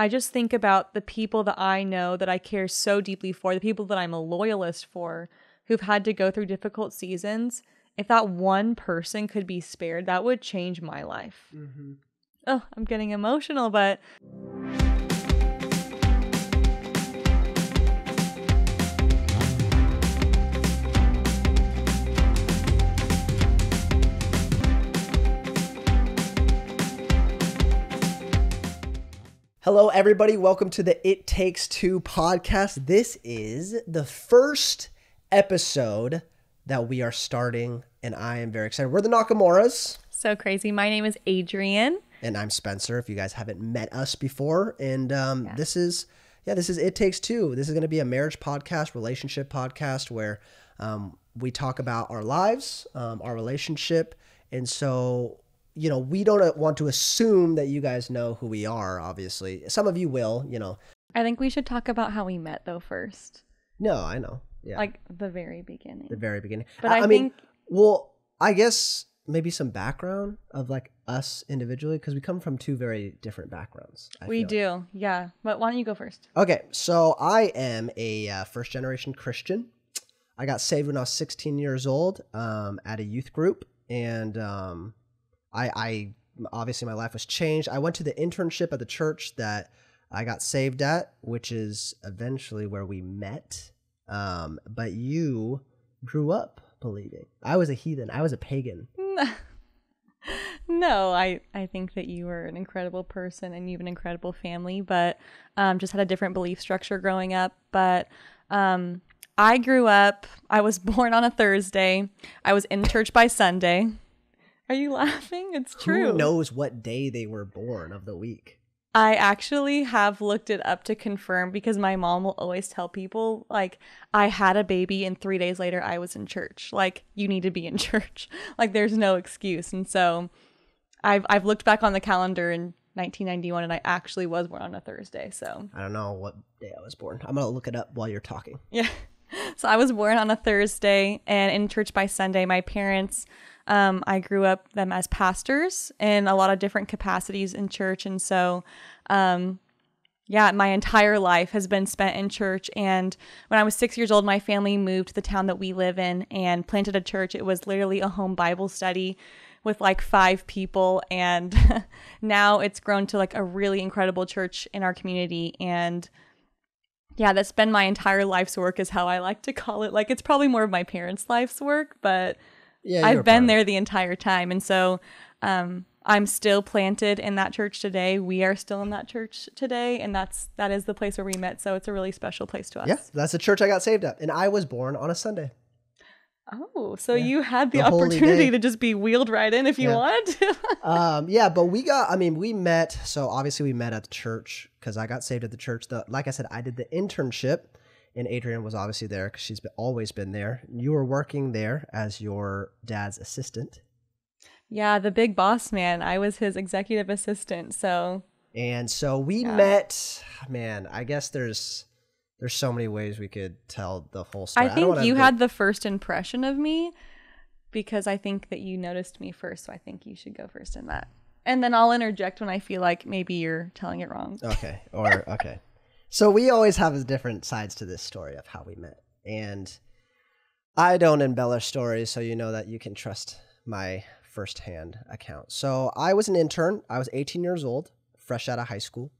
I just think about the people that I know that I care so deeply for, the people that I'm a loyalist for, who've had to go through difficult seasons. If that one person could be spared, that would change my life. Mm-hmm. Oh, I'm getting emotional, but... Hello, everybody. Welcome to the It Takes Two podcast. This is the first episode that we are starting, and I am very excited. We're the Nakamuras. So crazy. My name is Adrian. And I'm Spencer, if you guys haven't met us before. And this is It Takes Two. This is going to be a marriage podcast, relationship podcast, where we talk about our lives, our relationship. And so... we don't want to assume that you guys know who we are, obviously. Some of you will, I think we should talk about how we met, though, first. No, I know. Yeah. Like the very beginning. The very beginning. But I think... I guess maybe some background of like us individually, because we come from two very different backgrounds. We do, yeah. But why don't you go first? Okay, so I am a first-generation Christian. I got saved when I was 16 years old at a youth group, and... I obviously my life was changed. I went to the internship at the church that I got saved at, which is eventually where we met. But you grew up believing. I was a heathen. I was a pagan. No, I think that you were an incredible person and you have an incredible family, but just had a different belief structure growing up. But I grew up, I was born on a Thursday. I was in church by Sunday. Are you laughing? It's true. Who knows what day they were born of the week? I actually have looked it up to confirm because my mom will always tell people, like, I had a baby and 3 days later I was in church. Like, you need to be in church. Like, there's no excuse. And so I've looked back on the calendar in 1991 and I actually was born on a Thursday. So I don't know what day I was born. I'm going to look it up while you're talking. Yeah. So I was born on a Thursday and in church by Sunday. My parents... I grew up them as pastors in a lot of different capacities in church. And so, my entire life has been spent in church. And when I was 6 years old, my family moved to the town that we live in and planted a church. It was literally a home Bible study with like 5 people. And now it's grown to like a really incredible church in our community. And yeah, that's been my entire life's work is how I like to call it. Like, it's probably more of my parents' life's work, but... yeah, I've been there the entire time. And so I'm still planted in that church today. We are still in that church today. And that is the place where we met. So it's a really special place to us. Yeah, that's the church I got saved at. And I was born on a Sunday. Oh, so you had the opportunity to just be wheeled right in if you wanted to. But we met. So obviously we met at the church because I got saved at the church. Like I said, I did the internship. And Adrian was obviously there because she's always been there. You were working there as your dad's assistant. Yeah, the big boss man. I was his executive assistant. And so we met. Man, I guess there's so many ways we could tell the whole story. I think you had the first impression of me because I think that you noticed me first. So I think you should go first in that. And then I'll interject when I feel like maybe you're telling it wrong. Okay. Okay. So we always have different sides to this story of how we met. And I don't embellish stories, so you know that you can trust my firsthand account. So I was an intern. I was 18 years old, fresh out of high school,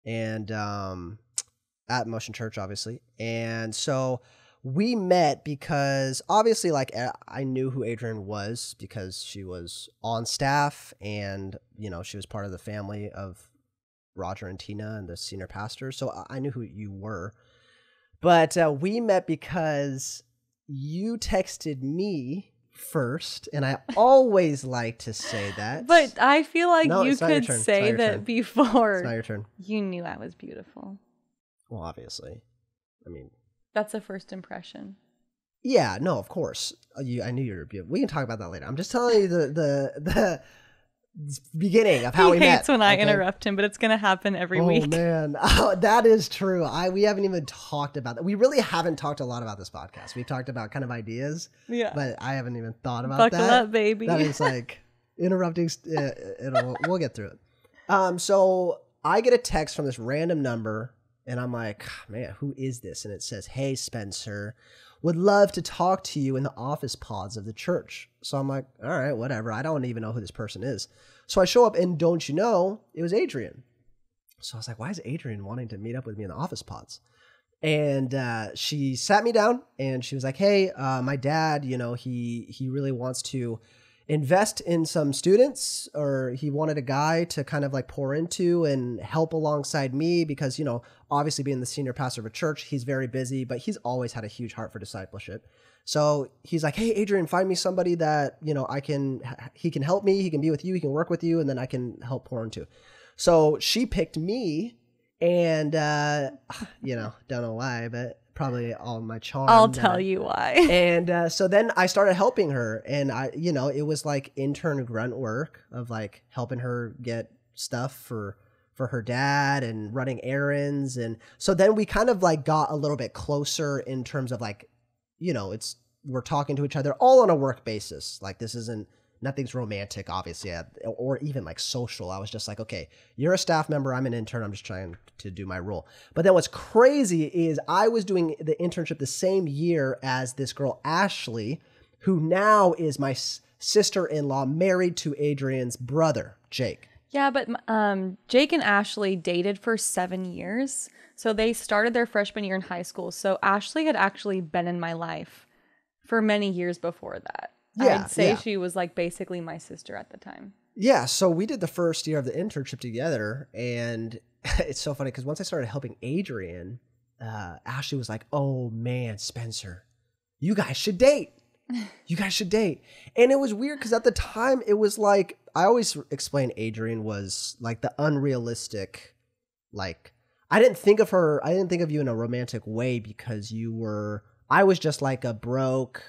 and at Motion Church, obviously. And so we met because obviously, like, I knew who Adrian was because she was on staff and, she was part of the family of Roger and Tina and the senior pastor. So I knew who you were. But we met because you texted me first, and I always like to say that. But I feel like you could say that before. It's not your turn. You knew I was beautiful. Well, obviously. I mean... that's a first impression. Yeah, no, of course. I knew you were beautiful. We can talk about that later. I'm just telling you the beginning of how we met. He hates when I interrupt him, but it's going to happen every week. Oh, man. That is true. We haven't even talked about that. We really haven't talked a lot about this podcast. We've talked about kind of ideas, but I haven't even thought about that. Buckle up, baby. That is like interrupting. We'll get through it. So I get a text from this random number, and I'm like, man, who is this? And it says, hey, Spencer, would love to talk to you in the office pods of the church. So I'm like, all right, whatever. I don't even know who this person is. So I show up, and don't you know, it was Adrian. So I was like, why is Adrian wanting to meet up with me in the office pods? And she sat me down, and she was like, hey, my dad, he really wants to invest in some students, or he wanted a guy to kind of like pour into and help alongside me because, obviously being the senior pastor of a church, he's very busy, but he's always had a huge heart for discipleship. So he's like, hey, Adrian, find me somebody that, he can help me. He can be with you. He can work with you. And then I can help pour into. So she picked me, and, don't know why, but probably all my charm. I'll tell you why. And so then I started helping her, and it was like intern grunt work of like helping her get stuff for her dad and running errands. And so then we kind of like got a little bit closer in terms of like, we're talking to each other all on a work basis. Like nothing's romantic, obviously, or even like social. I was just like, okay, you're a staff member, I'm an intern, I'm just trying to do my role. But then what's crazy is I was doing the internship the same year as this girl, Ashley, who now is my sister-in-law, married to Adrian's brother, Jake. Yeah, but Jake and Ashley dated for 7 years. So they started their freshman year in high school. So Ashley had actually been in my life for many years before that. Yeah, I'd say she was like basically my sister at the time. Yeah, so we did the first year of the internship together, and it's so funny because once I started helping Adrian, Ashley was like, oh man, Spencer, you guys should date. You guys should date. And it was weird because at the time it was like, I always explain Adrian was like the unrealistic, like, I didn't think of you in a romantic way because I was just like a broke,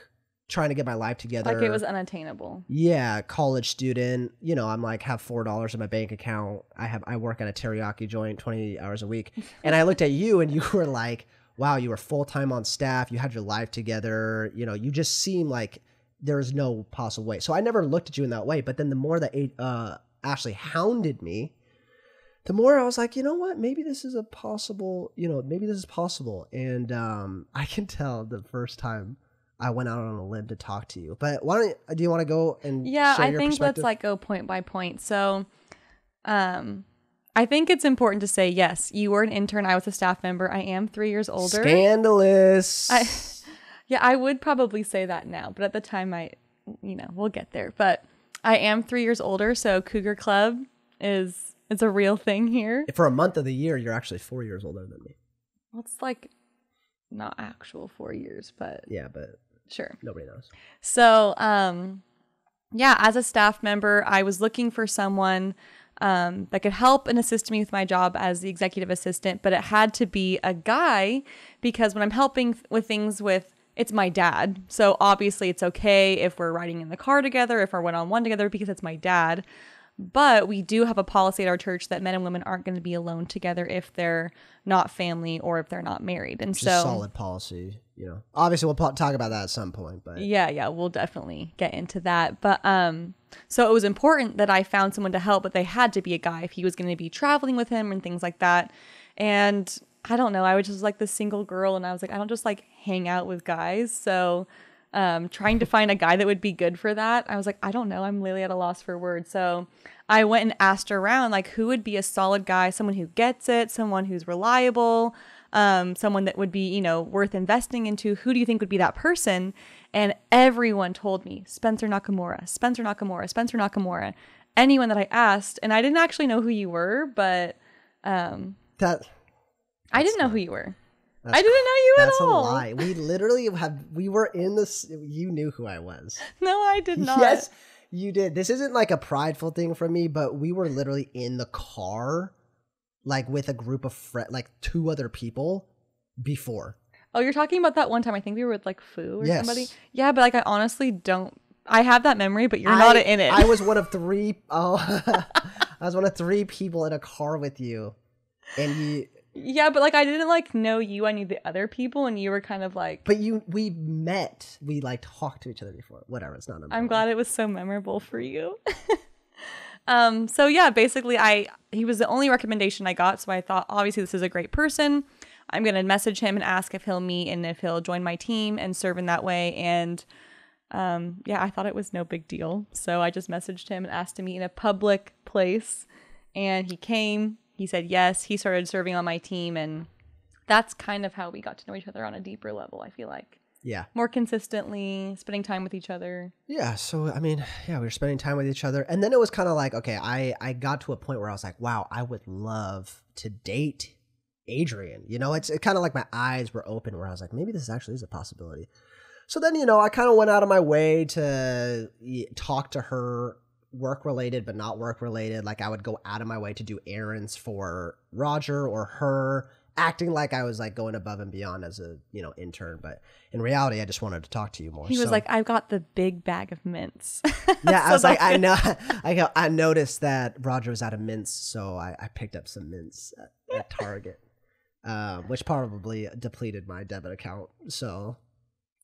trying to get my life together. Like it was unattainable. Yeah, college student. I'm like have $4 in my bank account. I work at a teriyaki joint 20 hours a week. And I looked at you and you were like, wow, you were full-time on staff. You had your life together. You just seem like there's no possible way. So I never looked at you in that way. But then the more that Ashley hounded me, the more I was like, you know what? Maybe this is possible. And I can tell the first time I went out on a limb to talk to you. But do you want to go and share your perspective? Let's like go point by point. So I think it's important to say, yes, you were an intern. I was a staff member. I am 3 years older. Scandalous. I would probably say that now, but at the time we'll get there. But I am 3 years older. So Cougar Club it's a real thing here. For a month of the year, you're actually 4 years older than me. Well, it's like not actual 4 years, but yeah, but sure. Nobody knows. So, as a staff member, I was looking for someone that could help and assist me with my job as the executive assistant, but it had to be a guy because when I'm helping with things it's my dad. So obviously it's okay if we're riding in the car together, if we're one-on-one together because it's my dad. But we do have a policy at our church that men and women aren't going to be alone together if they're not family or if they're not married. And so solid policy, Obviously, we'll talk about that at some point. But yeah, we'll definitely get into that. But so it was important that I found someone to help, but they had to be a guy if he was going to be traveling with him and things like that. And I don't know, I was just like the single girl, and I was like, I don't just like hang out with guys. So trying to find a guy that would be good for that, I was like, I don't know, I'm literally at a loss for words. So I went and asked around, like, who would be a solid guy, someone who gets it, someone who's reliable, someone that would be, worth investing into. Who do you think would be that person? And everyone told me Spencer Nakamura. Anyone that I asked, and I didn't actually know who you were, but I didn't know who you were. I didn't know you at all. That's a lie. We literally we were in this. You knew who I was. No, I did not. Yes, you did. This isn't like a prideful thing for me, but we were literally in the car, like with a group of like 2 other people before. Oh, you're talking about that one time. I think we were with like Fu or somebody. Yeah, but like I honestly don't. I have that memory, but you're not in it. I was one of 3. I was one of 3 people in a car with you, and you. Yeah, but like I didn't like know you. I knew the other people, and you were kind of like. But we met. We like talked to each other before. Whatever. It's not. I'm glad it was so memorable for you. So yeah, basically he was the only recommendation I got. So I thought, obviously this is a great person. I'm going to message him and ask if he'll meet and if he'll join my team and serve in that way. And yeah, I thought it was no big deal. So I just messaged him and asked to meet in a public place. And he came. He said yes. He started serving on my team. And that's kind of how we got to know each other on a deeper level, I feel like. Yeah. More consistently, spending time with each other. Yeah. So, I mean, yeah, we were spending time with each other. And then it was kind of like, okay, I got to a point where I was like, wow, I would love to date Adrian. You know, it's kind of like my eyes were open where I was like, maybe this actually is a possibility. So then, you know, I kind of went out of my way to talk to her, work related, but not work related. Like I would go out of my way to do errands for Roger or her, acting like I was like going above and beyond as a, you know, intern. But in reality, I just wanted to talk to you more. He was like, I've got the big bag of mints. Yeah, I was like, I know. I noticed that Roger was out of mints, so I picked up some mints at Target, which probably depleted my debit account. So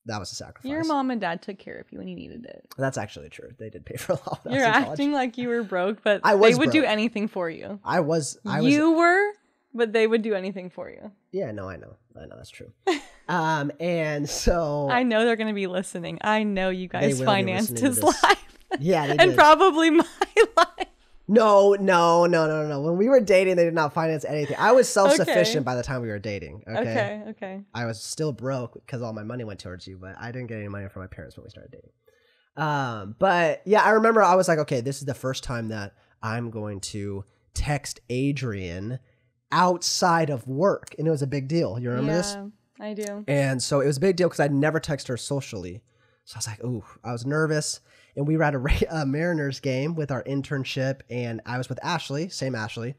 that was a sacrifice. Your mom and dad took care of you when you needed it. That's actually true. They did pay for a lot of that. You're acting like you were broke, but they would broke. do anything for you. I was. You were, but they would do anything for you. Yeah, no, I know. That's true. And so I know they're going to be listening. I know you guys financed his life. Yeah, they and did. probably my life. No. When we were dating, they did not finance anything. I was self-sufficient by the time we were dating. Okay. I was still broke because all my money went towards you, but I didn't get any money from my parents when we started dating. But yeah, I remember I was like, okay, this is the first time that I'm going to text Adrian outside of work. And it was a big deal. You remember this? Yeah, I do. And so it was a big deal because I'd never text her socially. So I was like, ooh, I was nervous. And we were at a Mariners game with our internship, and I was with Ashley, same Ashley.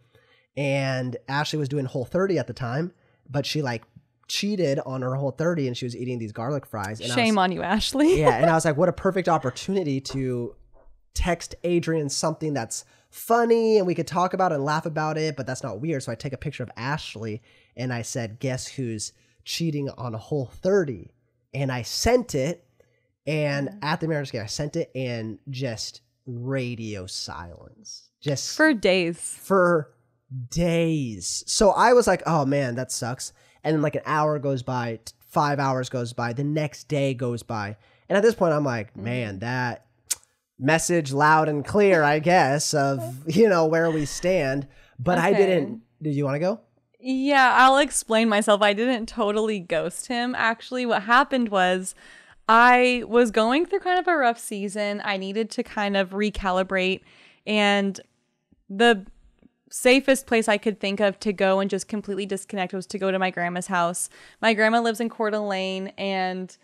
And Ashley was doing Whole30 at the time, but she like cheated on her Whole30 and she was eating these garlic fries. And Shame on you, Ashley. Yeah. And I was like, what a perfect opportunity to text Adrian something that's funny and we could talk about it and laugh about it, but that's not weird. So I take a picture of Ashley and I said, guess who's cheating on a Whole30? And I sent it. And at the Mariners game, I sent it and just radio silence. Just for days. So I was like, oh man, that sucks. And then like an hour goes by, 5 hours goes by, the next day goes by. And at this point, I'm like, man, that message loud and clear, I guess, of, you know, where we stand. But I didn't. Did you want to go? Yeah, I'll explain myself. I didn't totally ghost him. Actually, what happened was I was going through kind of a rough season. I needed to kind of recalibrate, and the safest place I could think of to go and just completely disconnect was to go to my grandma's house. My grandma lives in Coeur d'Alene, and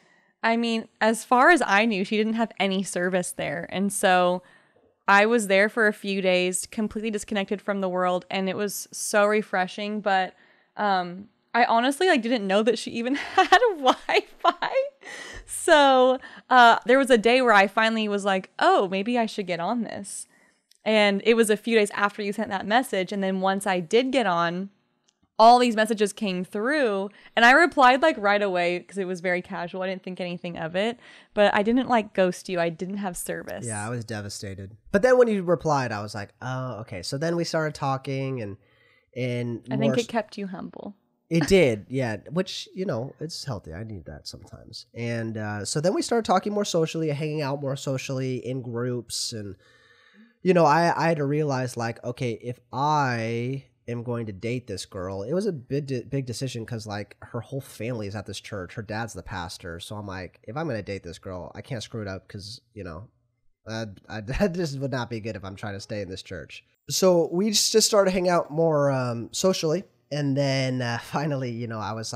I mean, as far as I knew, she didn't have any service there. And so I was there for a few days, completely disconnected from the world, and it was so refreshing. But I honestly didn't know that she even had Wi-Fi. So there was a day where I finally was like, oh, maybe I should get on this. And it was a few days after you sent that message. And then once I did get on, all these messages came through. And I replied right away because it was very casual. I didn't think anything of it. But I didn't ghost you. I didn't have service. Yeah, I was devastated. But then when you replied, I was like, oh, okay. So then we started talking and I think it kept you humble. It did, yeah, which, you know, it's healthy. I need that sometimes. And so then we started talking more socially, hanging out more socially in groups. And, you know, I had to realize, okay, if I am going to date this girl, it was a big decision because, her whole family is at this church. Her dad's the pastor. So I'm like, if I'm going to date this girl, I can't screw it up because, you know, that just would not be good if I'm trying to stay in this church. So we just started hanging out more socially. And then finally, you know, I was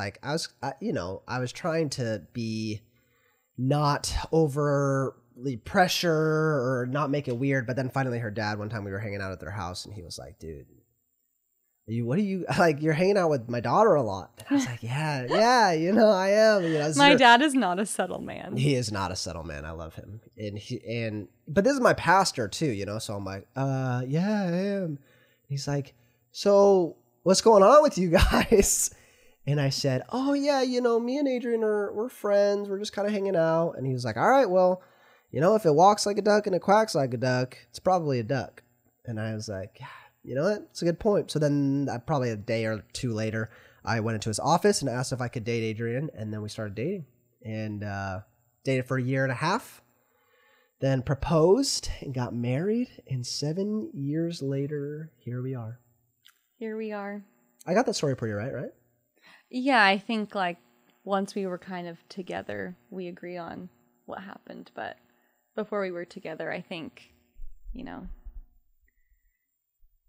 trying to be not overly pressure or not make it weird. But then finally her dad, one time we were hanging out at their house and he was like, dude, you're hanging out with my daughter a lot. And I was like, yeah, you know, I am. You know, my dad is not a subtle man. He is not a subtle man. I love him. But this is my pastor too, you know? So I'm like, yeah, I am. He's like, so what's going on with you guys? And I said, oh yeah, you know, me and Adrian we're friends. We're just kind of hanging out. And he was like, all right, well, you know, if it walks like a duck and it quacks like a duck, it's probably a duck. And I was like, yeah, you know what? It's a good point. So then probably a day or two later, I went into his office and asked if I could date Adrian. And then we started dating and dated for a year and a half. Then proposed and got married. And 7 years later, here we are. Here we are. I got that story pretty right? Yeah, I think like once we were kind of together, we agree on what happened. But before we were together, I think, you know,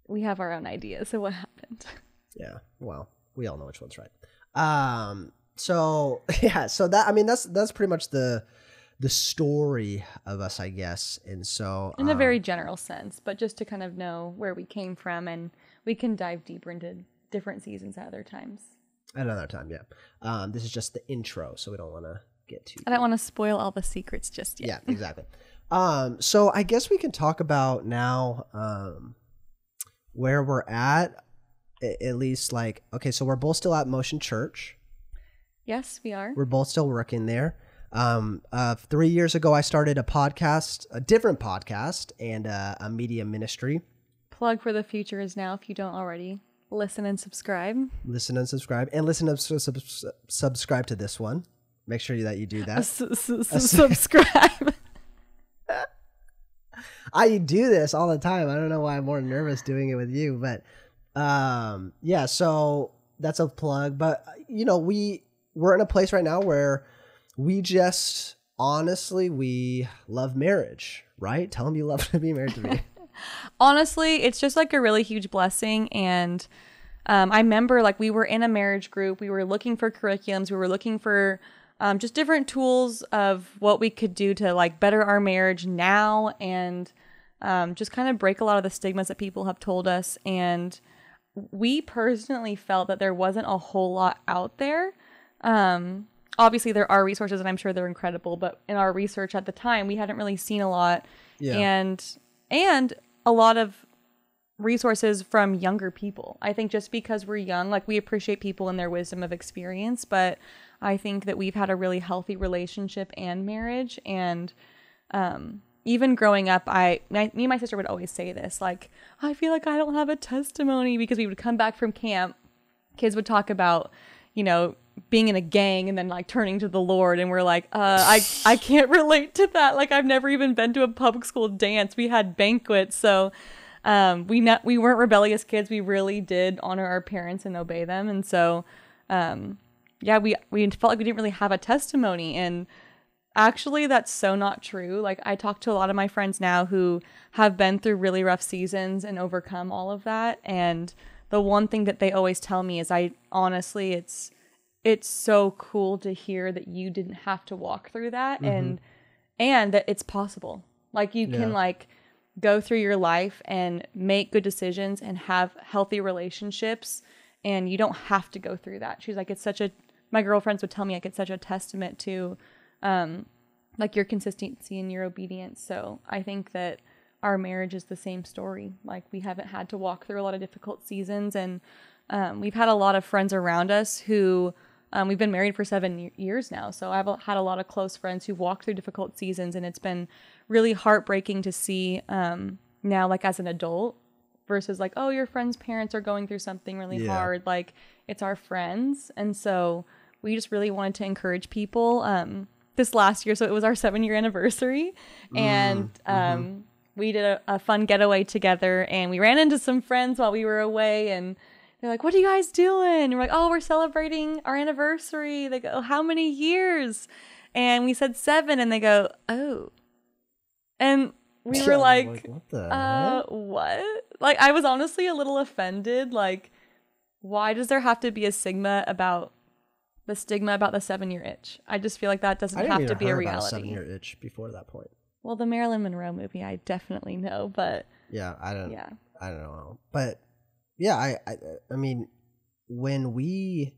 we have our own ideas of what happened. Yeah, well, we all know which one's right. So yeah, so that, I mean, that's pretty much the story of us, I guess. And so in a very general sense, but just to kind of know where we came from, and we can dive deeper into different seasons at other times. At another time, yeah. This is just the intro, so we don't want to get too. I don't want to spoil all the secrets just yet. Yeah, exactly. So I guess we can talk about now where we're at least, like, okay, so we're both still at Motion Church. Yes, we are. We're both still working there. 3 years ago, I started a podcast, a different podcast, and a media ministry. Plug for the future is now, if you don't already. Listen and subscribe. Listen and subscribe. And listen and subscribe to this one. Make sure that you do that. Subscribe. I do this all the time. I don't know why I'm more nervous doing it with you, but yeah, so that's a plug. But you know, we're in a place right now where we just honestly, we love marriage, right? Tell them you love to be married to me. Honestly, it's just like a really huge blessing. And I remember like we were in a marriage group. We were looking for curriculums. We were looking for just different tools of what we could do to like better our marriage now, and just kind of break a lot of the stigmas that people have told us. And we personally felt that there wasn't a whole lot out there. Obviously there are resources, and I'm sure they're incredible, but in our research at the time, we hadn't really seen a lot. Yeah. And a lot of resources from younger people. I think just because we're young, like we appreciate people and their wisdom of experience, but I think that we've had a really healthy relationship and marriage. And even growing up, me and my sister would always say this, like, I feel like I don't have a testimony, because we would come back from camp, kids would talk about, you know, being in a gang and then like turning to the Lord, and we're like, I can't relate to that. Like, I've never even been to a public school dance. We had banquets. So we weren't rebellious kids. We really did honor our parents and obey them. And so yeah, we felt like we didn't really have a testimony. And actually, that's so not true. Like, I talk to a lot of my friends now who have been through really rough seasons and overcome all of that. And the one thing that they always tell me is, it's so cool to hear that you didn't have to walk through that, mm-hmm. and that it's possible. Like, you can like go through your life and make good decisions and have healthy relationships, and you don't have to go through that. She's like, my girlfriends would tell me, like, it's such a testament to like your consistency and your obedience. So I think that our marriage is the same story. Like, we haven't had to walk through a lot of difficult seasons, and we've had a lot of friends around us who we've been married for 7 years now. So I've had a lot of close friends who've walked through difficult seasons, and it's been really heartbreaking to see now, like, as an adult, versus like, oh, your friend's parents are going through something really hard. Like, it's our friends. And so we just really wanted to encourage people this last year. So it was our 7-year anniversary, and we did a fun getaway together, and we ran into some friends while we were away, and they're like, what are you guys doing? And we're like, oh, we're celebrating our anniversary. They go, how many years? And we said 7, and they go, oh. And we were like, what the heck? What? Like, I was honestly a little offended. Like, why does there have to be a stigma about the 7-year itch? I just feel like that doesn't have to be a reality. 7-year itch before that point. Well, the Marilyn Monroe movie, I definitely know, but yeah, I don't know. But yeah, I mean, when we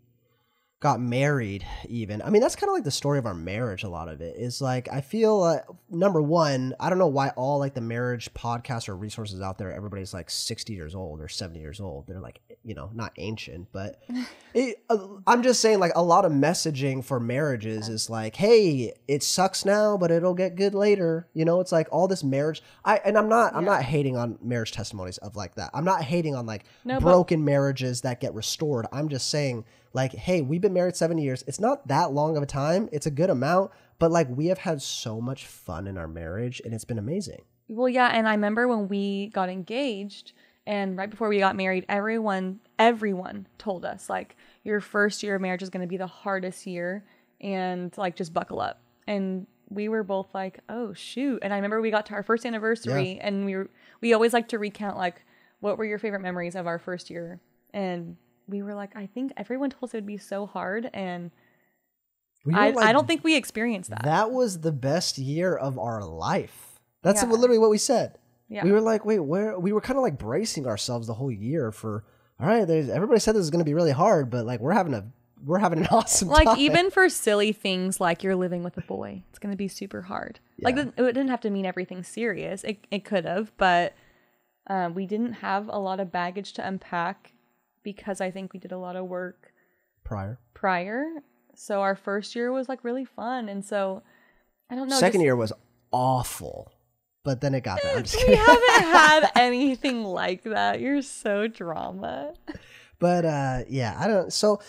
got married even. I mean, that's kind of like the story of our marriage. A lot of it is like, I feel number one, I don't know why all like the marriage podcasts or resources out there, everybody's like 60 years old or 70 years old. They're like, not ancient, but I'm just saying like a lot of messaging for marriages is like, hey, it sucks now, but it'll get good later. It's like all this marriage. I'm not hating on marriage testimonies of like that. I'm not hating on like broken marriages that get restored. I'm just saying like, hey, we've been married 7 years. It's not that long of a time. It's a good amount, but like we have had so much fun in our marriage and it's been amazing. Well, yeah. And I remember when we got engaged and right before we got married, everyone told us like your first year of marriage is going to be the hardest year and like, just buckle up. And we were both like, oh shoot. And I remember we got to our first anniversary and we always like to recount like, what were your favorite memories of our first year? And we were like, I think everyone told us it would be so hard. And I don't think we experienced that. That was the best year of our life. That's literally what we said. Yeah. We were like, wait, we were kind of like bracing ourselves the whole year for, all right, everybody said this is going to be really hard, but like we're having an awesome time. Like even for silly things like you're living with a boy, it's going to be super hard. Yeah. Like it didn't have to mean everything serious. It could have, but we didn't have a lot of baggage to unpack because I think we did a lot of work prior. So our first year was like really fun. And so I don't know. Second year was awful, but then it got better. We haven't had anything like that. You're so drama. But I don't. So,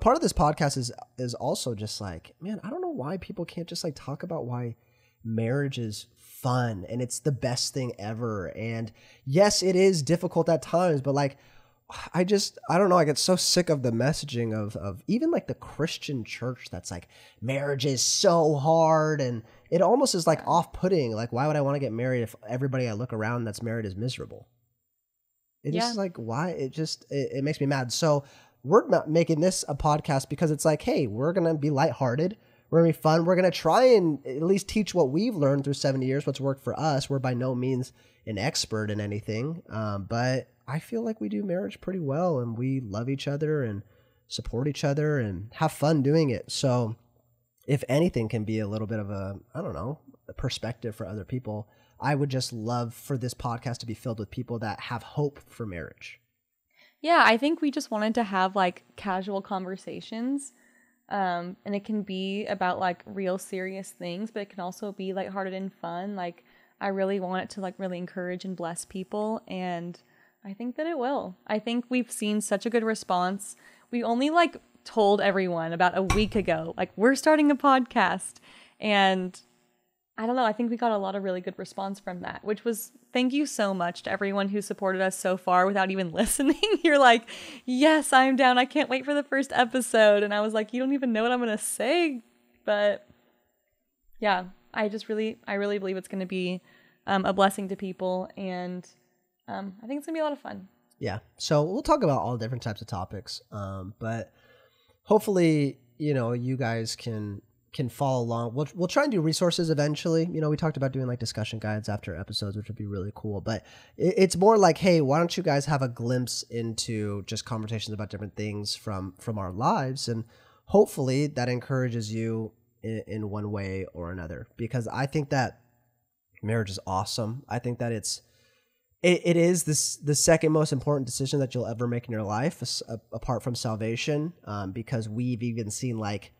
part of this podcast is also just like, man, I don't know why people can't just like talk about why marriage is fun and it's the best thing ever. And yes, it is difficult at times, but like, I don't know. I get so sick of the messaging of even like the Christian church that's like marriage is so hard and it almost is like off-putting. Like, why would I want to get married if everybody I look around that's married is miserable? It just like, why? It makes me mad. So we're making this a podcast because it's like, hey, we're going to be lighthearted. We're going to be fun. We're going to try and at least teach what we've learned through 7 years, what's worked for us. We're by no means an expert in anything, but I feel like we do marriage pretty well and we love each other and support each other and have fun doing it. So if anything can be a little bit of a perspective for other people, I would just love for this podcast to be filled with people that have hope for marriage. Yeah, I think we just wanted to have like casual conversations. And it can be about like real serious things, but it can also be lighthearted and fun. Like I really want it to like really encourage and bless people. And I think that it will. I think we've seen such a good response. We only like told everyone about a week ago, like we're starting a podcast. And I don't know, I think we got a lot of really good response from that, which was thank you so much to everyone who supported us so far without even listening. You're like, yes, I'm down. I can't wait for the first episode. And I was like, you don't even know what I'm going to say. But yeah, I really believe it's going to be a blessing to people. And I think it's going to be a lot of fun. Yeah. So we'll talk about all different types of topics. But hopefully, you guys can follow along. We'll try and do resources eventually. We talked about doing like discussion guides after episodes, which would be really cool. But it's more like, hey, why don't you guys have a glimpse into just conversations about different things from our lives? And hopefully that encourages you in one way or another. Because I think that marriage is awesome. I think that it is the second most important decision that you'll ever make in your life, apart from salvation, because we've even seen like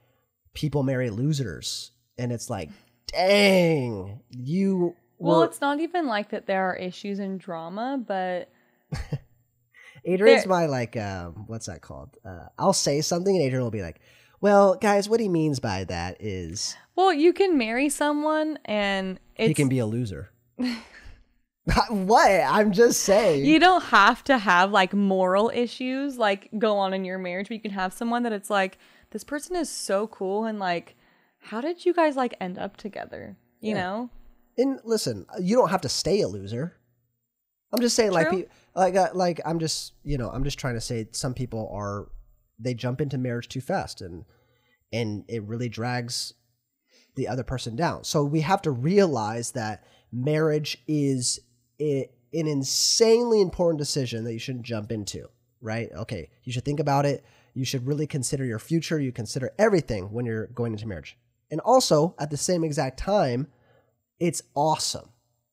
people marry losers, and it's like, dang, you. Well, it's not even like that. There are issues and drama, but Adrian's my like, what's that called? I'll say something, and Adrian will be like, "Well, guys, what he means by that is, well, you can marry someone, and he can be a loser." What? I'm just saying. You don't have to have like moral issues like go on in your marriage, but you can have someone that it's like, this person is so cool and like, how did you guys like end up together? You know? And listen, you don't have to stay a loser. I'm just saying like I'm just trying to say some people they jump into marriage too fast and it really drags the other person down. So we have to realize that marriage is an insanely important decision that you shouldn't jump into. right? Okay, you should think about it. You should really consider your future. You consider everything when you're going into marriage. And also, at the same exact time, it's awesome.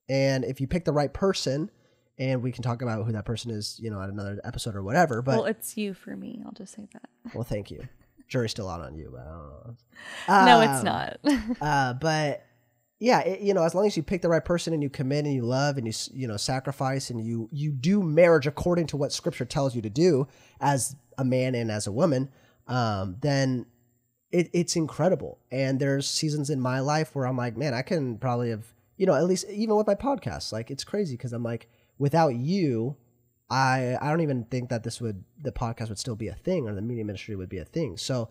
And if you pick the right person, and we can talk about who that person is, at another episode or whatever. But well, it's you for me. I'll just say that. Well, thank you. Jury's still out on you, but I don't know. No, it's not. But yeah, as long as you pick the right person and you commit and you love and you sacrifice and you do marriage according to what Scripture tells you to do as a man and as a woman, then it's incredible. And there's seasons in my life where I'm like, man, I can probably have, at least even with my podcast, like it's crazy because I'm like, without you, I don't even think that the podcast would still be a thing or the media ministry would be a thing. So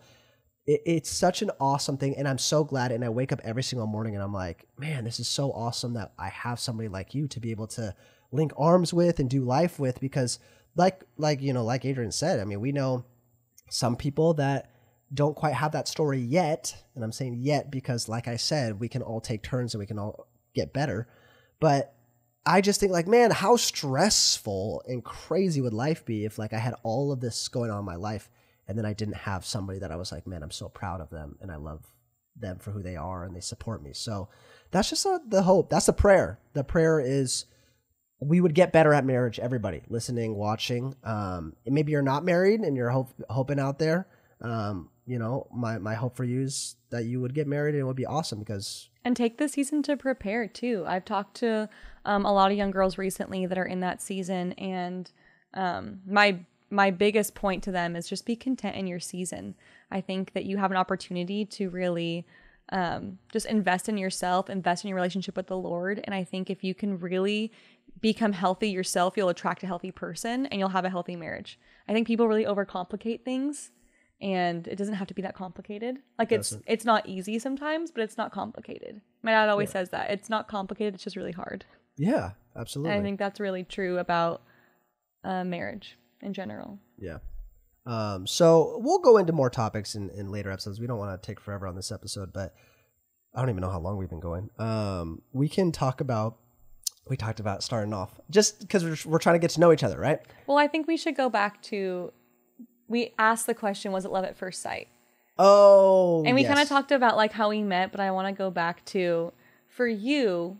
it's such an awesome thing. And I'm so glad. And I wake up every single morning and I'm like, man, this is so awesome that I have somebody like you to be able to link arms with and do life with, because like Adrian said, I mean, we know some people that don't quite have that story yet. And I'm saying yet because like I said, we can all take turns and we can all get better. But I just think like, man, how stressful and crazy would life be if like I had all of this going on in my life and then I didn't have somebody that I was like, man, I'm so proud of them and I love them for who they are and they support me. So that's just the hope. That's the prayer. The prayer is we would get better at marriage, everybody listening, watching. Maybe you're not married and you're hoping out there. My hope for you is that you would get married and it would be awesome because... And take the season to prepare too. I've talked to a lot of young girls recently that are in that season, and my biggest point to them is just be content in your season. I think that you have an opportunity to really just invest in yourself, invest in your relationship with the Lord. And I think if you can really become healthy yourself, you'll attract a healthy person and you'll have a healthy marriage. I think people really overcomplicate things. And it doesn't have to be that complicated. Like it's not easy sometimes, but it's not complicated. My dad always says that. It's not complicated, it's just really hard. Yeah, absolutely. And I think that's really true about marriage in general. Yeah. So we'll go into more topics in later episodes. We don't want to take forever on this episode, but I don't even know how long we've been going. We can talk about, we talked about starting off, just because we're trying to get to know each other, right? Well, I think we should go back to... We asked the question, was it love at first sight? Oh, and we kind of talked about like how we met, but I want to go back to, for you,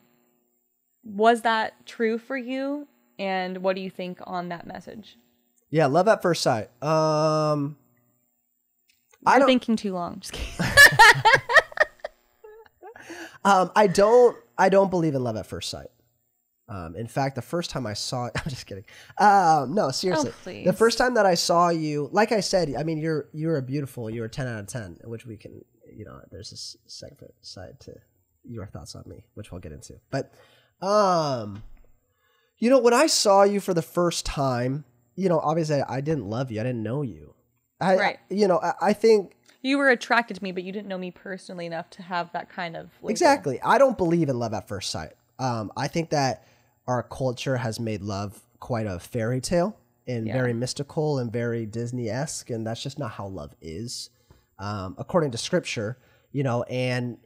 was that true for you? And what do you think on that message? Yeah, love at first sight. You're thinking too long. Just kidding. I don't believe in love at first sight. In fact, the first time I saw it, I'm just kidding. No, seriously. Oh, the first time that I saw you, like I said, I mean, you're a beautiful, you're a 10 out of 10, which we can, there's this second side to your thoughts on me, which we'll get into. But, when I saw you for the first time, obviously I didn't love you. I didn't know you. Right. I think. You were attracted to me, but you didn't know me personally enough to have that kind of label. Exactly. I don't believe in love at first sight. I think that our culture has made love quite a fairy tale and very mystical and very Disney-esque, and that's just not how love is, according to Scripture. And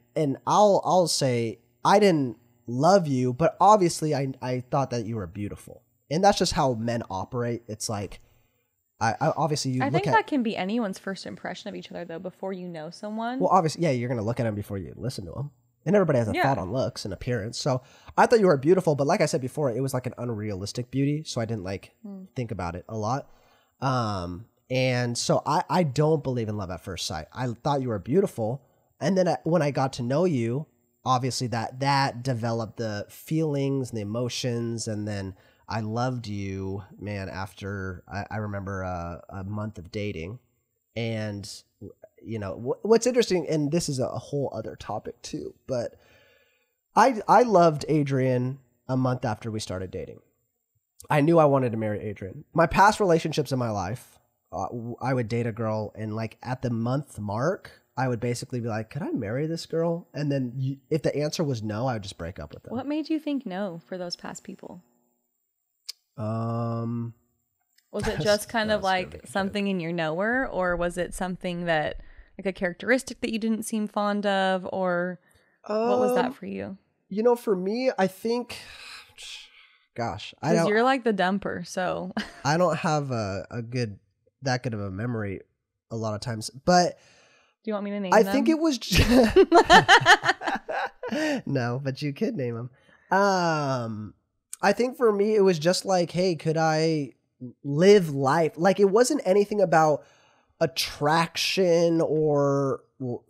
I'll say I didn't love you, but obviously I thought that you were beautiful, and that's just how men operate. It's like I obviously I think that can be anyone's first impression of each other though before you know someone. Well, obviously, yeah, you're gonna look at them before you listen to them. And everybody has a thought on looks and appearance. So I thought you were beautiful, but like I said before, it was like an unrealistic beauty. So I didn't think about it a lot. And so I don't believe in love at first sight. I thought you were beautiful. And then when I got to know you, obviously that developed the feelings and the emotions. And then I loved you, man, after I remember a month of dating. And what's interesting, and this is a whole other topic too, but I loved Adrian a month after we started dating. I knew I wanted to marry Adrian. My past relationships in my life, I would date a girl, and like at the month mark, I would basically be like, could I marry this girl? And then if the answer was no, I would just break up with them. What made you think no for those past people? Was it just kind of like something in your knower, or was it something that, like a characteristic that you didn't seem fond of, or what was that for you? For me, I think, Gosh, Because you're like the dumper, so. I don't have that good of a memory a lot of times, but. Do you want me to name I them? think it was. No, but you could name them. I think for me, it was just like, hey, could I live life? Like, it wasn't anything about attraction or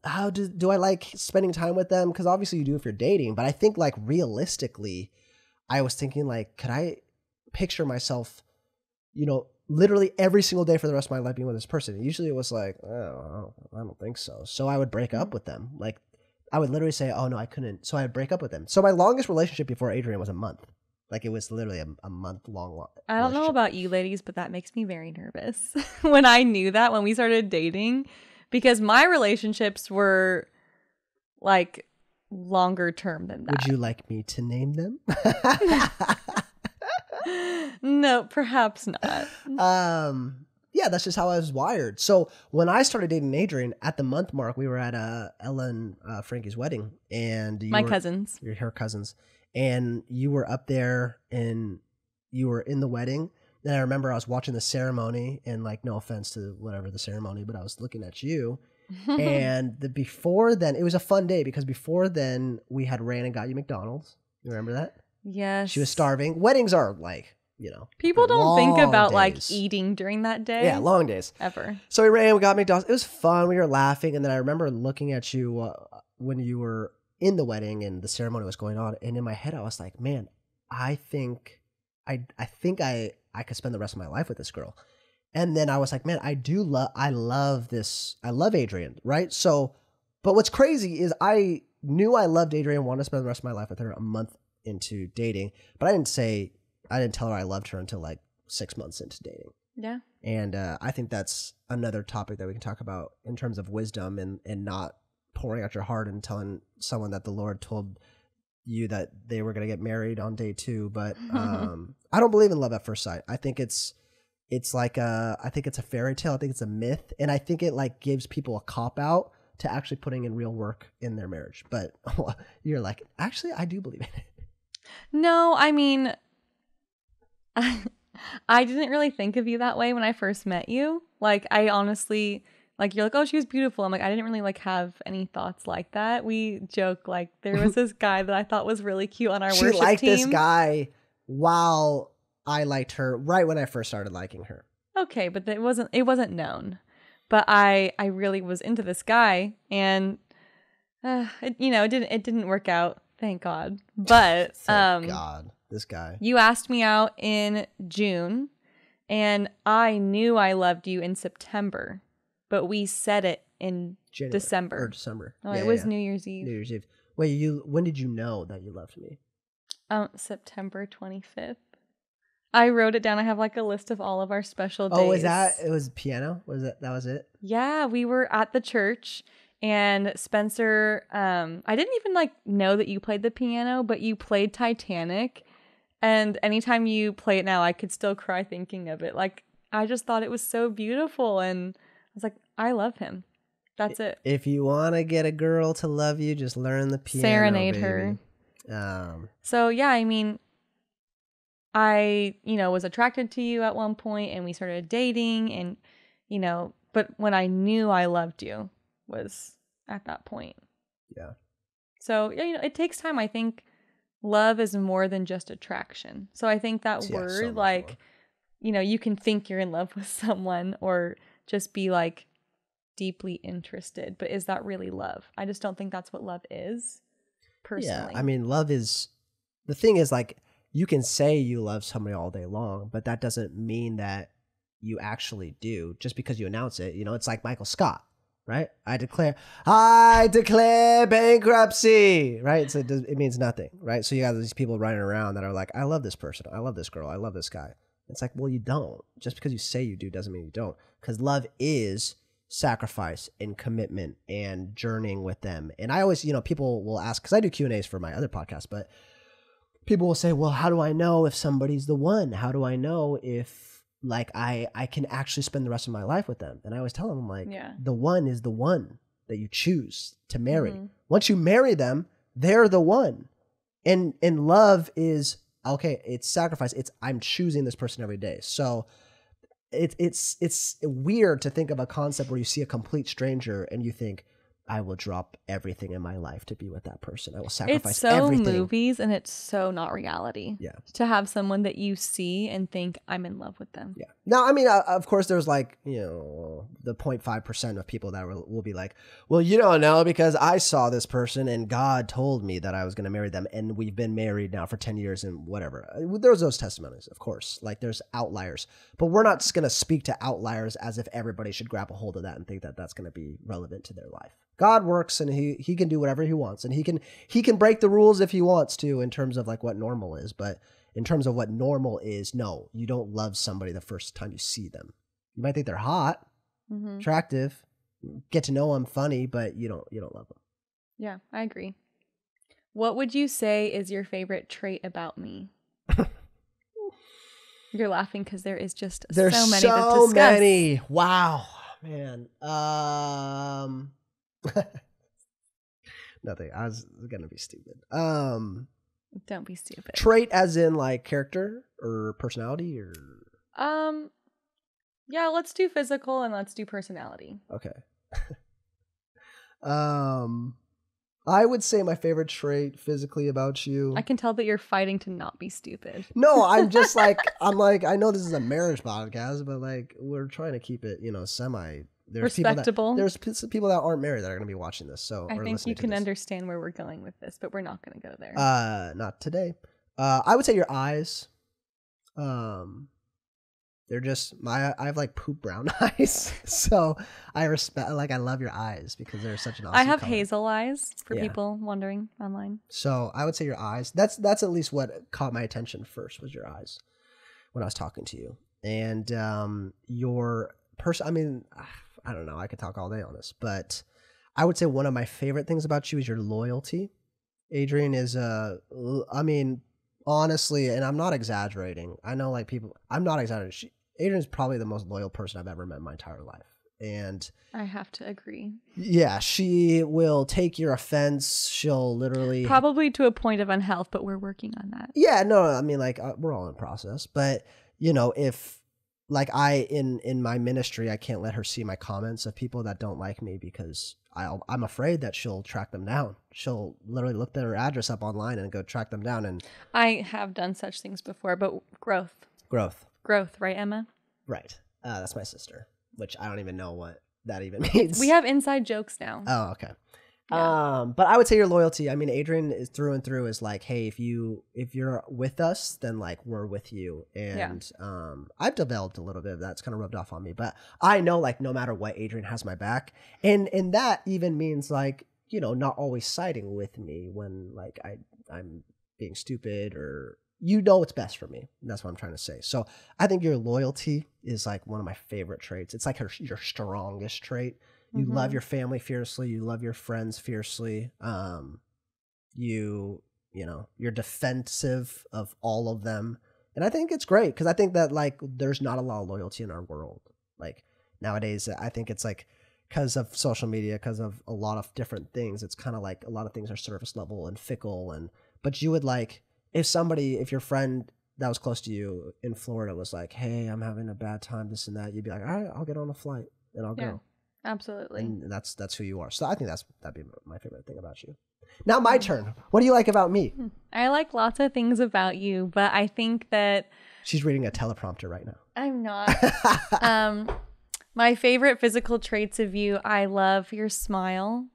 how do I like spending time with them? Because obviously you do if you're dating. But I think like realistically, I was thinking like, could I picture myself, literally every single day for the rest of my life being with this person? And usually it was like, oh, I don't think so. So I would break up with them. Like I would literally say, oh no, I couldn't. So I would break up with them. So my longest relationship before Adrian was a month. Like it was literally a month long. I don't know about you ladies, but that makes me very nervous when I knew that when we started dating, because my relationships were like longer term than that. Would you like me to name them? No, perhaps not. Yeah, that's just how I was wired. So when I started dating Adrian, at the month mark, we were at Ella and Frankie's wedding, and cousins, her cousins, and you were up there and you were in the wedding. And I remember I was watching the ceremony, and like, no offense to whatever the ceremony, but I was looking at you. And before then, it was a fun day because before then we had ran and got you McDonald's. You remember that? Yes. She was starving. Weddings are like, people don't think about days. Like eating during that day. Yeah, long days. Ever. So we ran, we got McDonald's. It was fun. We were laughing. And then I remember looking at you when you were in the wedding and the ceremony was going on. And in my head, I was like, man, I think I could spend the rest of my life with this girl. And then I was like, man, I love this. I love Adrian, right? So, but what's crazy is I knew I loved Adrian, wanted to spend the rest of my life with her a month into dating, but I didn't tell her I loved her until like 6 months into dating. Yeah. And I think that's another topic that we can talk about in terms of wisdom and not pouring out your heart and telling someone that the Lord told you that they were going to get married on day 2. But I don't believe in love at first sight. I think it's like I think it's a fairy tale. I think it's a myth. And I think it like gives people a cop out to actually putting in real work in their marriage. But you're like, actually, I do believe in it. No, I mean, I didn't really think of you that way when I first met you. Like, I honestly, like, you're like, oh, she was beautiful. I'm like, I didn't really like have any thoughts like that. We joke like there was this guy that I thought was really cute on our worship team. She liked this guy while I liked her right when I first started liking her. Okay, but it wasn't known. But I really was into this guy, and it didn't work out. Thank God. But thank God, this guy. You asked me out in June, and I knew I loved you in September, but we said it in December. Oh, yeah, it was New Year's Eve. New Year's Eve. Wait, when did you know that you loved me? September 25th. I wrote it down. I have like a list of all of our special days. Oh, it was piano? That was it? Yeah, we were at the church. And Spencer, I didn't even like know that you played the piano, but you played Titanic. And anytime you play it now, I could still cry thinking of it. Like, I just thought it was so beautiful. And I was like, I love him. That's it. If you want to get a girl to love you, just learn the piano. Serenade baby. her. So, yeah, I mean, I, was attracted to you at one point and we started dating and, but when I knew I loved you was at that point. Yeah. So, it takes time. I think love is more than just attraction. So I think that word, like, more. You can think you're in love with someone or just be like deeply interested, but is that really love? I just don't think that's what love is, personally. Yeah, I mean, the thing is like, you can say you love somebody all day long, but that doesn't mean that you actually do just because you announce it. It's like Michael Scott. Right? I declare bankruptcy. Right? So it means nothing. Right? So you got these people running around that are like, I love this person. I love this girl. I love this guy. It's like, well, you don't. Just because you say you do doesn't mean you don't. Because love is sacrifice and commitment and journeying with them. And I always, people will ask, because I do Q&As for my other podcast, but people will say, well, how do I know if somebody's the one? How do I know if like I can actually spend the rest of my life with them? And I always tell them, like, the one is the one that you choose to marry. Mm-hmm. Once you marry them, they're the one. And love is okay, it's sacrifice. I'm choosing this person every day. So it's weird to think of a concept where you see a complete stranger and you think, I will drop everything in my life to be with that person. I will sacrifice It's so everything. movies and it's so not reality. Yeah. To have someone that you see and think I'm in love with them. Yeah. Now, I mean, of course, there's like, the 0.5% of people that will be like, well, you don't know because I saw this person and God told me that I was going to marry them. And we've been married now for 10 years and whatever. There's those testimonies, of course. Like there's outliers. But we're not going to speak to outliers as if everybody should grab a hold of that and think that that's going to be relevant to their life. God works and he can do whatever he wants. And he can break the rules if he wants to in terms of like what normal is. But in terms of what normal is, no, you don't love somebody the first time you see them. You might think they're hot, attractive, get to know them, funny, but you don't love them. Yeah, I agree. What would you say is your favorite trait about me? You're laughing because there's so many to discuss. Many. Wow, man. Nothing. I was gonna be stupid. Don't be stupid. Trait as in like character or personality or yeah, let's do physical and let's do personality. Okay. I would say my favorite trait physically about you. I can tell that you're fighting to not be stupid. No, I'm just like I know this is a marriage podcast, but like we're trying to keep it, semi respectable. There's people that aren't married that are going to be watching this, so I think you can understand where we're going with this, but we're not going to go there. Not today. I would say your eyes. They're just I have like poop brown eyes, so I love your eyes because they're such an awesome I have color. Hazel eyes for people wondering online. So I would say your eyes. That's at least what caught my attention first was your eyes when I was talking to you, and your person. I mean, I don't know. I could talk all day on this, but I would say one of my favorite things about you is your loyalty. Adrian is honestly, and I'm not exaggerating. I know like people, I'm not exaggerating. Adrian's probably the most loyal person I've ever met in my entire life. And I have to agree. Yeah, she will take your offense. She'll literally probably to a point of unhealth, but we're working on that. Yeah, no, I mean like we're all in process, but if like in my ministry, I can't let her see my comments of people that don't like me because I'm afraid that she'll track them down. She'll literally look their address up online and go track them down. And I have done such things before, but growth, right, Emma? Right. That's my sister, which I don't even know what that even means. We have inside jokes now. Oh, okay. Yeah. But I would say your loyalty. I mean, Adrian is through and through is like, hey, if you're with us, then like we're with you. And I've developed a little bit of that's kind of rubbed off on me, but I know like no matter what, Adrian has my back, and that even means like not always siding with me when like I'm being stupid or what's best for me. And that's what I'm trying to say. So I think your loyalty is like one of my favorite traits. It's like your strongest trait. You love your family fiercely. You love your friends fiercely. You're defensive of all of them. And I think it's great because I think that like there's not a lot of loyalty in our world. Like nowadays, I think it's like because of social media, because of a lot of different things, it's kind of like a lot of things are surface level and fickle. But you would like if your friend that was close to you in Florida was like, hey, I'm having a bad time, this and that, you'd be like, all right, I'll get on a flight and I'll go. Absolutely. And that's who you are. So I think that'd be my favorite thing about you. Now my turn. What do you like about me? I like lots of things about you, but I think that she's reading a teleprompter right now. I'm not. My favorite physical traits of you, I love your smile.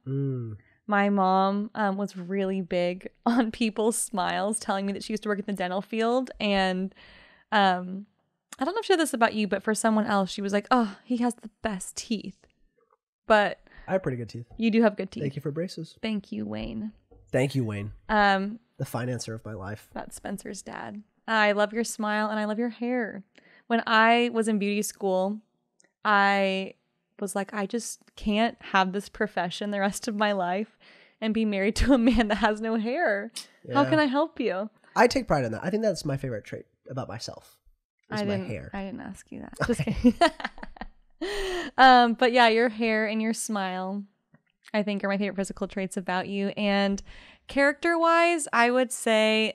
My mom was really big on people's smiles, telling me that she used to work in the dental field. And I don't know if she said this about you, but for someone else, she was like, oh, he has the best teeth. But I have pretty good teeth. You do have good teeth. Thank you for braces. Thank you, Wayne. Thank you, Wayne. The financer of my life. That's Spencer's dad. I love your smile and I love your hair. When I was in beauty school, I was like, I just can't have this profession the rest of my life and be married to a man that has no hair. Yeah. How can I help you? I take pride in that. I think that's my favorite trait about myself. Is my hair. I didn't ask you that. Okay. Just kidding. But yeah, your hair and your smile, I think, are my favorite physical traits about you. And character-wise, I would say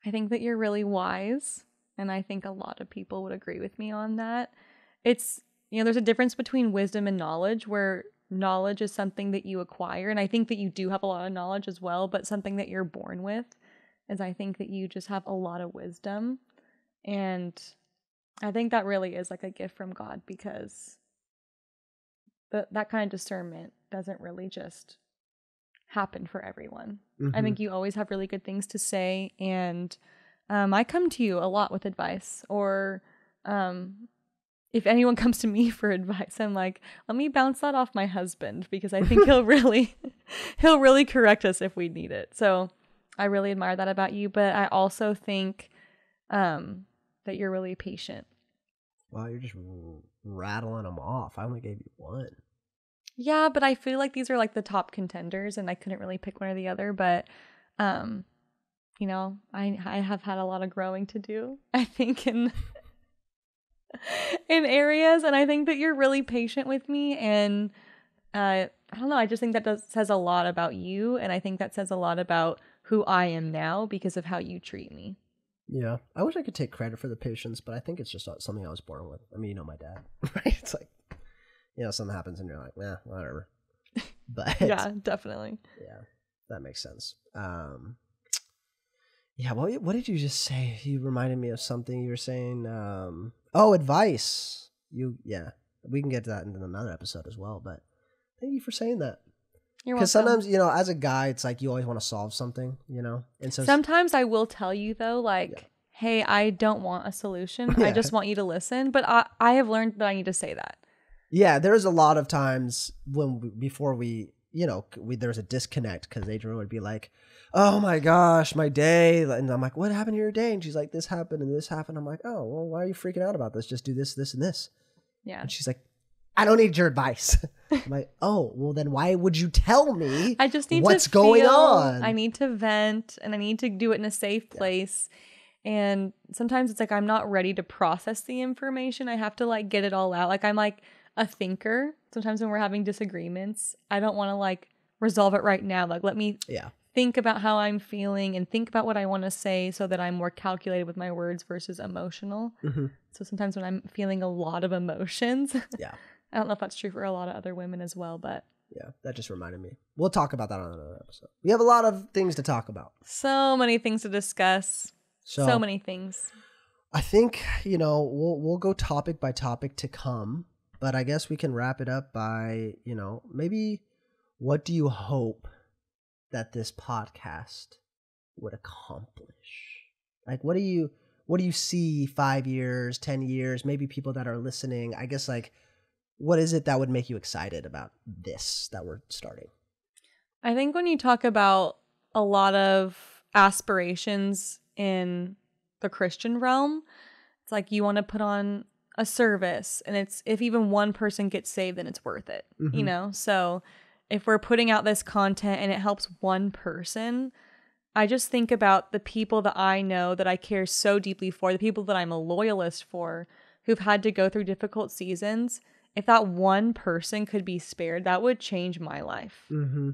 I think that you're really wise, and I think a lot of people would agree with me on that. It's, there's a difference between wisdom and knowledge, where knowledge is something that you acquire, and I think that you do have a lot of knowledge as well, but something that you're born with is I think that you just have a lot of wisdom, and I think that really is like a gift from God, because that kind of discernment doesn't really just happen for everyone. I think you always have really good things to say, and I come to you a lot with advice, or if anyone comes to me for advice, I'm like, let me bounce that off my husband, because I think he'll really correct us if we need it. So I really admire that about you, but I also think that you're really patient. Wow, you're just rattling them off. I only gave you one. Yeah, but I feel like these are like the top contenders, and I couldn't really pick one or the other. But, I have had a lot of growing to do, I think, in areas, and I think that you're really patient with me, and I don't know. I just think that says a lot about you, and I think that says a lot about who I am now because of how you treat me. Yeah, I wish I could take credit for the patience, but I think it's just something I was born with. I mean, my dad, right? It's like, something happens and you're like, nah, whatever. But yeah, definitely. Yeah, that makes sense. Yeah, what did you just say? You reminded me of something you were saying. Advice. We can get to that in another episode as well, but thank you for saying that. You're welcome. Because sometimes, as a guy, it's like you always want to solve something, and so sometimes I will tell you though, like, hey, I don't want a solution. Yeah. I just want you to listen. But I have learned that I need to say that. Yeah, there's a lot of times before there's a disconnect, because Adrian would be like, oh my gosh, my day. And I'm like, what happened to your day? And she's like, this happened and this happened. I'm like, oh, well, why are you freaking out about this? Just do this, this, and this. Yeah. And she's like, I don't need your advice. I'm like, oh, well, then why would you tell me I just need what's to going on? I need to vent, and I need to do it in a safe place. And sometimes it's like I'm not ready to process the information. I have to like get it all out. Like I'm like a thinker. Sometimes when we're having disagreements, I don't want to like resolve it right now. Like let me think about how I'm feeling and think about what I want to say, so that I'm more calculated with my words versus emotional. Mm-hmm. So sometimes when I'm feeling a lot of emotions, I don't know if that's true for a lot of other women as well, but yeah, that just reminded me. We'll talk about that on another episode. We have a lot of things to talk about. So many things to discuss. So many things. I think, we'll go topic by topic to come, but I guess we can wrap it up by, maybe what do you hope that this podcast would accomplish? Like, what do you see 5 years, 10 years, maybe people that are listening? I guess, like, what is it that would make you excited about this that we're starting? I think when you talk about a lot of aspirations in the Christian realm, it's like you want to put on a service, and it's if even one person gets saved, then it's worth it. Mm-hmm. So if we're putting out this content and it helps one person, I just think about the people that I know that I care so deeply for, the people that I'm a loyalist for, who've had to go through difficult seasons. If that one person could be spared, that would change my life. Mm-hmm.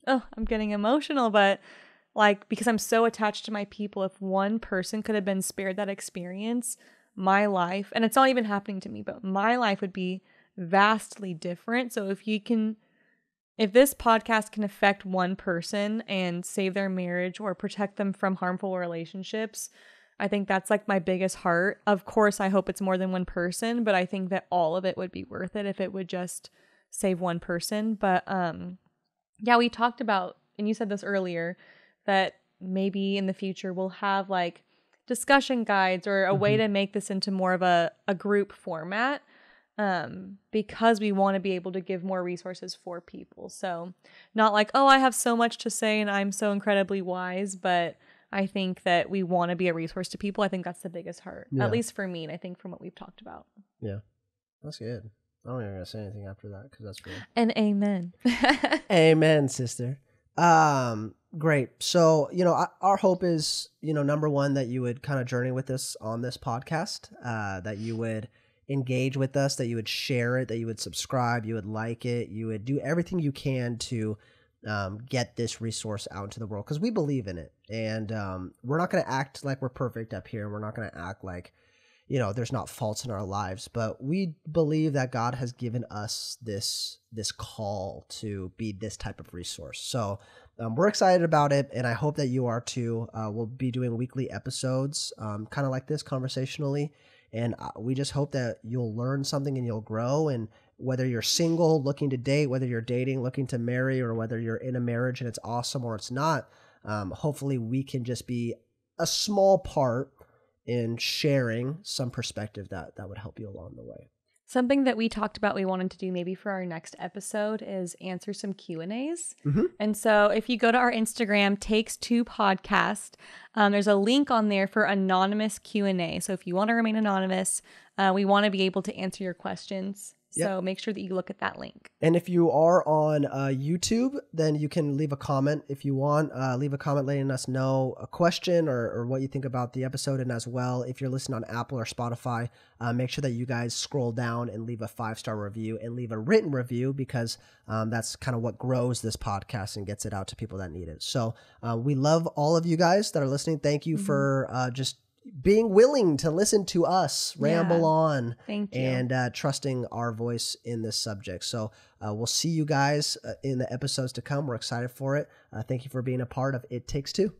Oh, I'm getting emotional, but like, because I'm so attached to my people, if one person could have been spared that experience, my life, and it's not even happening to me, but my life would be vastly different. So if this podcast can affect one person and save their marriage or protect them from harmful relationships, I think that's like my biggest heart. Of course, I hope it's more than one person, but I think that all of it would be worth it if it would just save one person. But we talked about, and you said this earlier, that maybe in the future we'll have like discussion guides or a way to make this into more of a group format, because we want to be able to give more resources for people. So not like, oh, I have so much to say and I'm so incredibly wise, but I think that we want to be a resource to people. I think that's the biggest heart, at least for me, and I think from what we've talked about. Yeah, that's good. I don't even gonna say anything after that because that's good. And amen. Amen, sister. Great. So, our hope is, number one, that you would kind of journey with us on this podcast, that you would engage with us, that you would share it, that you would subscribe, you would like it, you would do everything you can to get this resource out into the world, because we believe in it. And we're not going to act like we're perfect up here. We're not going to act like, there's not faults in our lives, but we believe that God has given us this call to be this type of resource. So we're excited about it, and I hope that you are too. We'll be doing weekly episodes, kind of like this, conversationally, and we just hope that you'll learn something and you'll grow. And whether you're single, looking to date, whether you're dating, looking to marry, or whether you're in a marriage and it's awesome or it's not, hopefully we can just be a small part in sharing some perspective that would help you along the way. Something that we talked about we wanted to do maybe for our next episode is answer some Q&As. And so if you go to our Instagram, Takes Two Podcast, there's a link on there for anonymous Q&A. So if you want to remain anonymous, we want to be able to answer your questions. So make sure that you look at that link. And if you are on YouTube, then you can leave a comment if you want. Leave a comment letting us know a question or what you think about the episode. And as well, if you're listening on Apple or Spotify, make sure that you guys scroll down and leave a 5-star review and leave a written review, because that's kind of what grows this podcast and gets it out to people that need it. So we love all of you guys that are listening. Thank you for just being willing to listen to us ramble on. Thank you. And trusting our voice in this subject. So we'll see you guys in the episodes to come. We're excited for it. Thank you for being a part of It Takes Two.